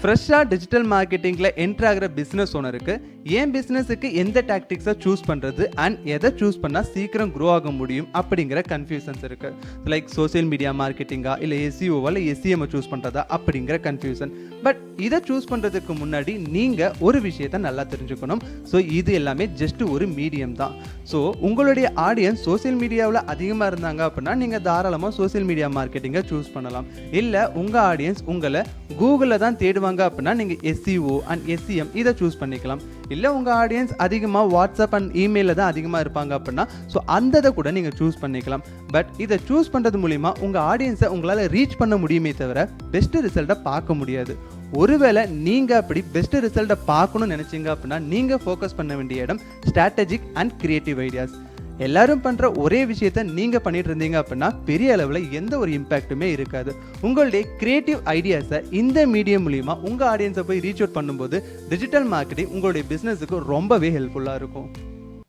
ஃப்ரெஷ்ஷாக digital மார்க்கெட்டிங்கில் enter ஆகிற business ஓனருக்கு என் பிஸ்னஸுக்கு எந்த டாக்டிக்ஸை சூஸ் பண்ணுறது அண்ட் எதை சூஸ் பண்ணால் சீக்கிரம் க்ரோ ஆக முடியும் அப்படிங்கிற கன்ஃபியூஷன்ஸ் இருக்குது. லைக் சோசியல் மீடியா மார்க்கெட்டிங்கா இல்லை எஸ்இஓவா இல்லை எஸ்இஎம்ஐ சூஸ் பண்ணுறதா அப்படிங்கிற கன்ஃபியூஷன். பட் இதை சூஸ் பண்ணுறதுக்கு முன்னாடி நீங்கள் ஒரு விஷயத்தை நல்லா தெரிஞ்சுக்கணும். ஸோ இது எல்லாமே ஜஸ்ட் ஒரு மீடியம் தான். ஸோ உங்களுடைய ஆடியன்ஸ் சோசியல் மீடியாவில் அதிகமாக இருந்தாங்க அப்படின்னா நீங்கள் தாராளமாக சோசியல் மீடியா மார்க்கெட்டிங்கை சூஸ் பண்ணலாம். இல்லை உங்கள் ஆடியன்ஸ் உங்களை கூகுளில் தான் தேடுவாங்க அப்படின்னா நீங்கள் எஸ்இஓ அண்ட் எஸ்இஎம் இதை சூஸ் பண்ணிக்கலாம். இல்லை உங்கள் ஆடியன்ஸ் அதிகமாக வாட்ஸ்அப் அண்ட் இமெயிலில் தான் அதிகமாக இருப்பாங்க அப்படின்னா ஸோ அந்த கூட நீங்கள் சூஸ் பண்ணிக்கலாம். பட் இதை சூஸ் பண்ணுறது மூலிமா உங்கள் ஆடியன்ஸை உங்களால் ரீச் பண்ண முடியுமே தவிர பெஸ்ட் ரிசல்ட்டை பார்க்க முடியாது. ஒருவேளை நீங்கள் அப்படி பெஸ்ட் ரிசல்ட்டை பார்க்கணும்னு நினச்சிங்க அப்படின்னா நீங்கள் ஃபோக்கஸ் பண்ண வேண்டிய இடம் ஸ்ட்ராட்டஜிக் அண்ட் கிரியேட்டிவ் ஐடியாஸ். எல்லாரும் பண்ணுற ஒரே விஷயத்த நீங்கள் பண்ணிட்டு இருந்தீங்க அப்படின்னா பெரிய அளவில் எந்த ஒரு இம்பேக்ட்டுமே இருக்காது. உங்களுடைய கிரியேட்டிவ் ஐடியாஸை இந்த மீடியம் மூலிமா உங்கள் ஆடியன்ஸை போய் ரீச் அவுட் பண்ணும்போது டிஜிட்டல் மார்க்கெட்டிங் உங்களுடைய பிஸ்னஸுக்கு ரொம்பவே ஹெல்ப்ஃபுல்லாக இருக்கும்.